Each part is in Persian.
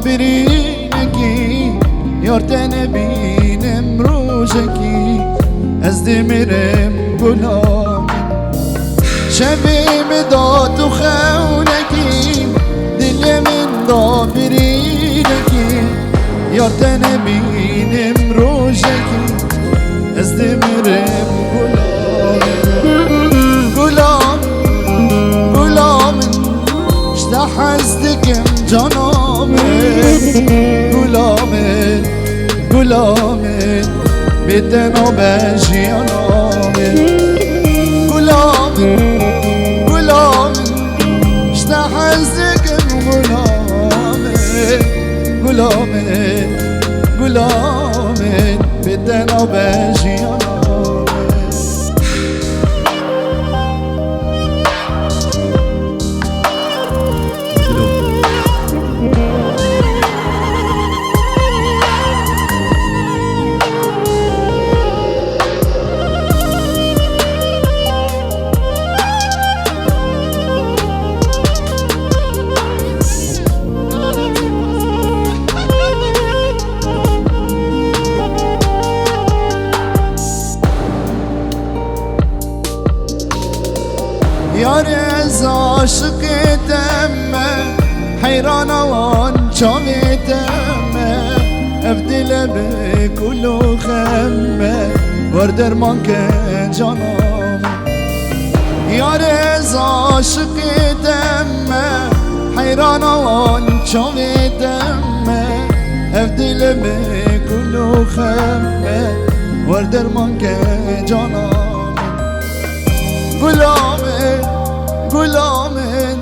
برینکی یارتن بینم روزکی از دمیرم گلام شبیم داد و خونکی دل من دا برینکی یارتن بینم روزکی از دمیرم گلام گلام گلام اشتاح ازدكم جنامن گلامن گلامن بدنا بجیانامن گلامن گلامن اشتاح ازدكم گلامن گلامن گلامن بدنا بجیانامن یار از عاشق دمه حیران وان چامی دمه افدل به کلو خمه وردر من که جانم یار از عاشق دمه حیران وان چامی دمه افدل به کلو خمه وردر من که جانم گلامن گلامن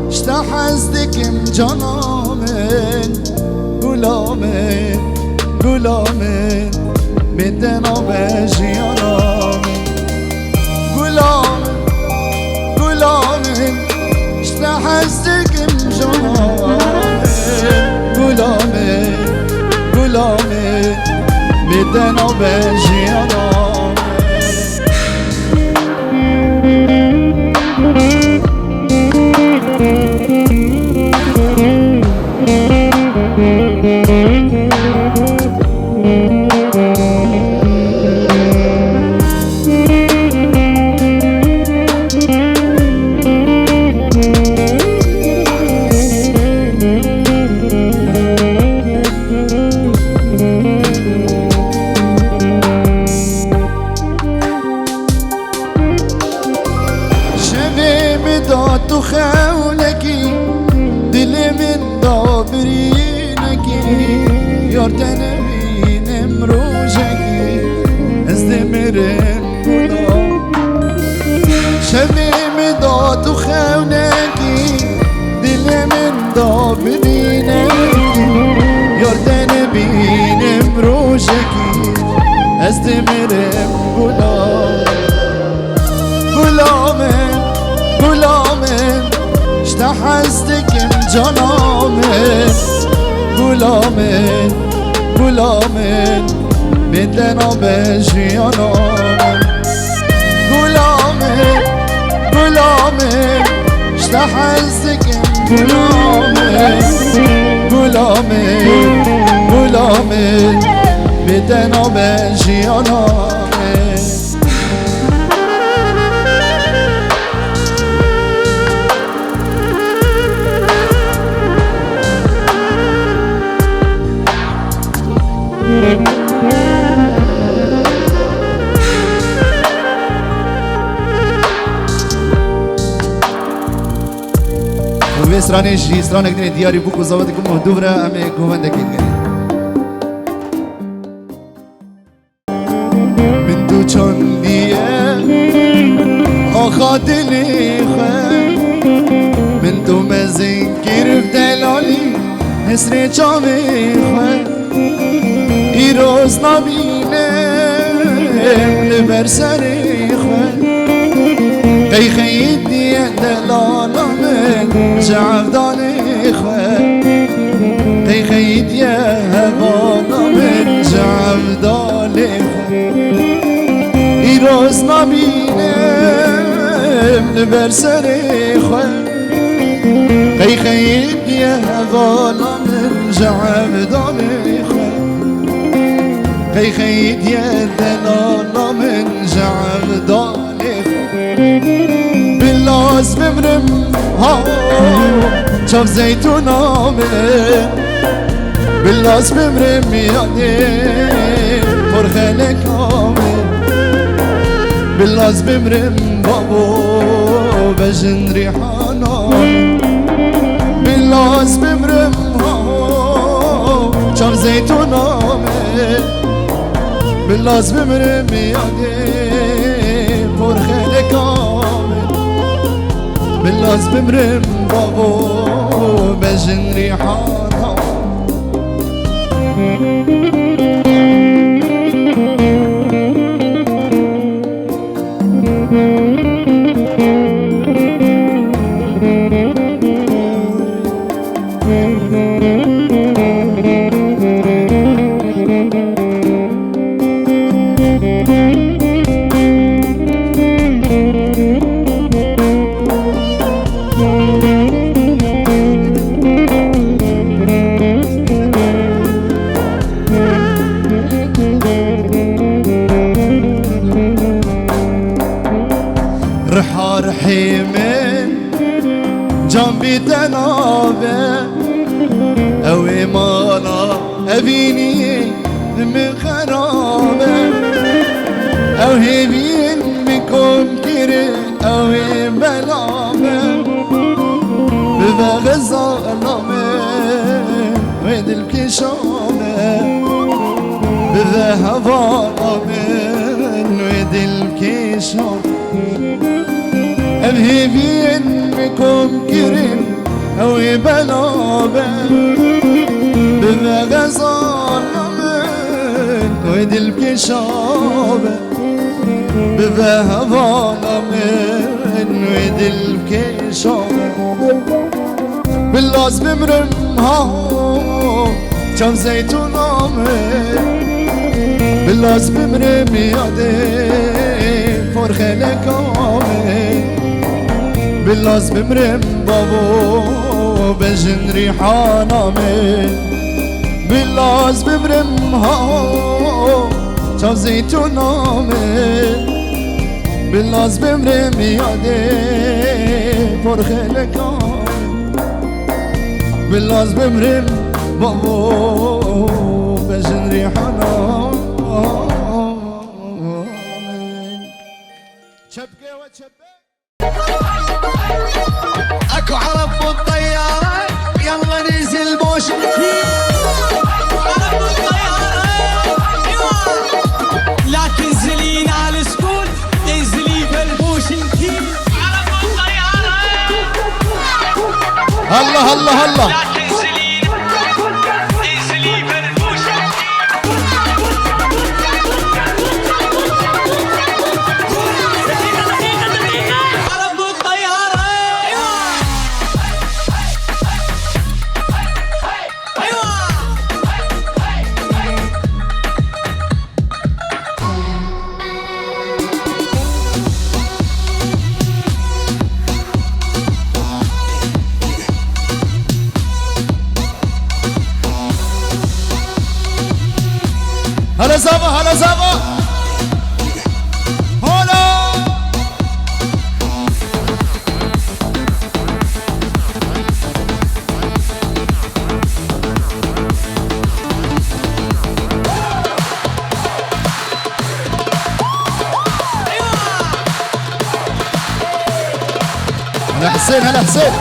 اشتاح ازدكم جنامن گلامن گلامن بدنا بجیانامن گلامن گلامن اشتاح ازدكم جنامن گلامن گلامن بدنا بجیانامن تو خونکی دل من دابرینکی یارتن بینم روزکی از دمیرم گلام شبیم دا تو خونکی دل من دابرینکی یارتن بینم روزکی از دمیرم گلام گلامن گلامن اشتاح ازدكم جنامن گلامن گلامن بدنا بجیانامن گلامن گلامن اشتاح ازدكم گلامن گلامن گلامن بدنا بجیانامن و استرانش استرانك دين دياري بوكو زواتكم مهدورة أمي كوفان دكين من دو چون دیه آخا دلی خواه من دو مزین گرف دلالی نسر چاوی خواه ای روز نبینم لبر سری خواه قیخی دیه دلالا من جعفدانی خواه قیخی دیه هوانا من جعفدانی خواه ای روز نبینم لبر سری خواه قیخی دیه يا ظلم جعب دامي خي خيد يا ظلم جعب دامي باللاز بمرم ها شاف زيتون آمن باللاز بمرم يادي فرخلك آمن باللاز بمرم بابو بجن ريحان آمن باللاز بمرم ها شاف زيتون آمن باللاز بمرم يادي فرخلك آمن باللاز بمرم بابو بجن ريحانها رحي من جنبي تنابه اوي مالا ابيني من خرابه او هبين بكم كيري اوي بلابه بغزا لامه ويدل كشامه بذهبا لامه ويدل كشامه الهبين بكم كريم أو بلابة بغزال من ويدل بكشابة بذهبال من ويدل بكشابة باللاز بمرم ها كم زيتون آمن باللاز بمرم يادي فرخلك آمن باللاز بمرم بابو بجن ريحان آمن باللاز بمرم ها شاف زيتون آمن باللاز بمرم يادي فرخلك آمن باللاز بمرم بابو بجن ريحان آمن شبكة وشبكة اكو عرب بالطيارة يلا ننزل بوش عرب بالطيارة لا تنزلين على السكول تنزلي بالبوش الكيل عرب بالطيارة الله الله الله هلا زابا هلا زابا هلا هلا حسين هلا حسين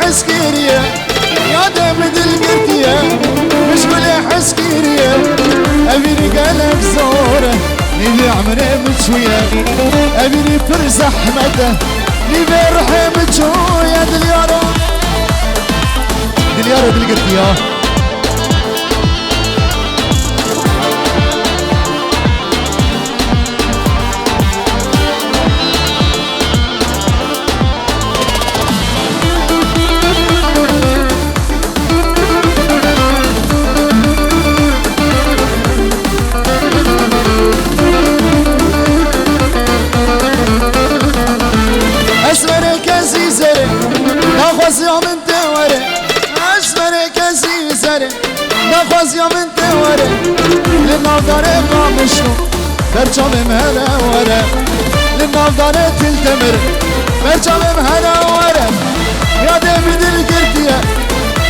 حسكيريا يا دمد القرتيا مش كل حسكيريا أبي قلب زوره نبي عمري متشوية أبيني فرز أحمده نبي رحي متشوية دليارو دليارو دلقرتيا نخواز يوم انت وري اسمرك عزيزري نخواز يوم انت وري للنظر قامشنو برجام مهلا وري للنظر تلتمر برجام مهلا وري يا دمد القرتية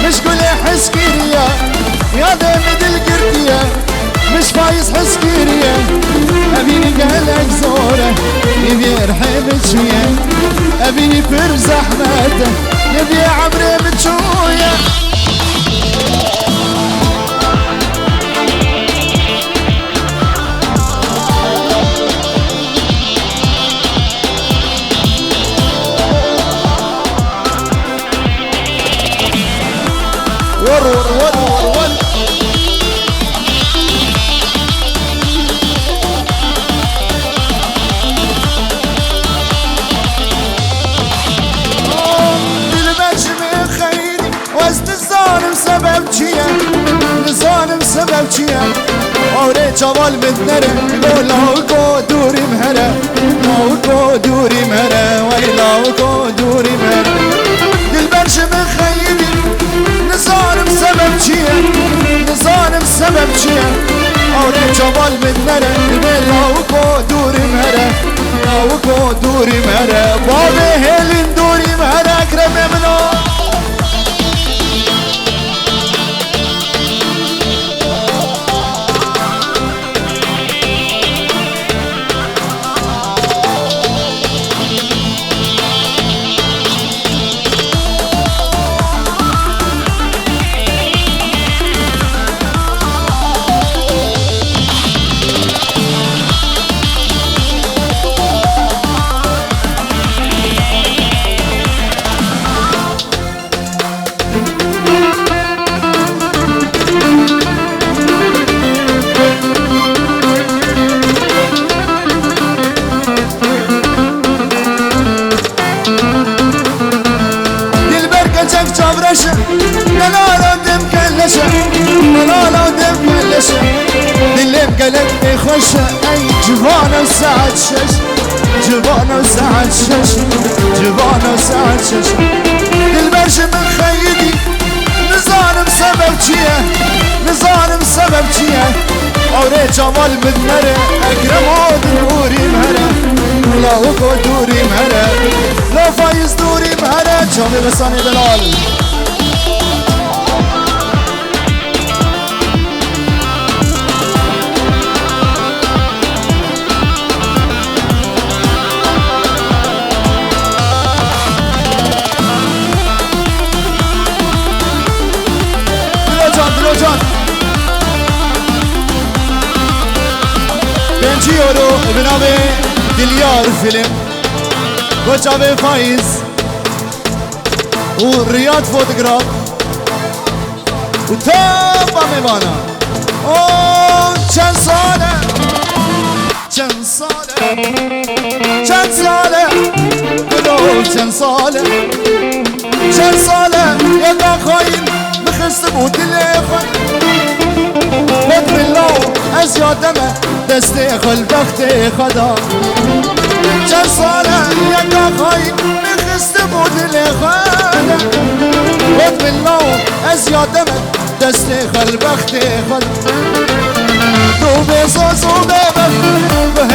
مش كل حس كيريا يا دمد القرتية مش فايز حس كيريا أبيني قهلك زورة يبي رحيم شوية أبيني فرز أحمد يبي عمري متشوية ور ور ور ور ور سبب چیه نزانم سبب چیه آره چوال بدنره لاوکو دوریم هره لاوکو دوریم هره ولی لاوکو دوریم هره دلبرش من خیلی نزانم سبب چیه نزانم سبب چیه آره چوال بدنره لاوکو دوریم هره لاوکو دوریم هره باب هلین دوریم هره اکرم منو قلبي خوش اي جبانه وساعة شش جبانه وساعة شش جبانه وساعة شش البرش من خيدي نزانم سبب چيه نزانم سبب چيه اوري جمال بدمره اكرمو دوري مهره لا وكو دوري مهره لا فايز دوري مهره جامي بساني بلال بنجيورو بنابي دليار فيلم وجابي فايز والرياض فوتوغراف وتابا ميبانا اوه چند ساله چند ساله چند ساله بلو چند ساله چند ساله يدا خاين بخست بود لخاين بد بالله از یادمه دسته خل بخت خدا چند ساله یکا خواهی بخست بود لخدا بد بالله از یادمه دسته خل بخت خدا تو بزاز و ببر به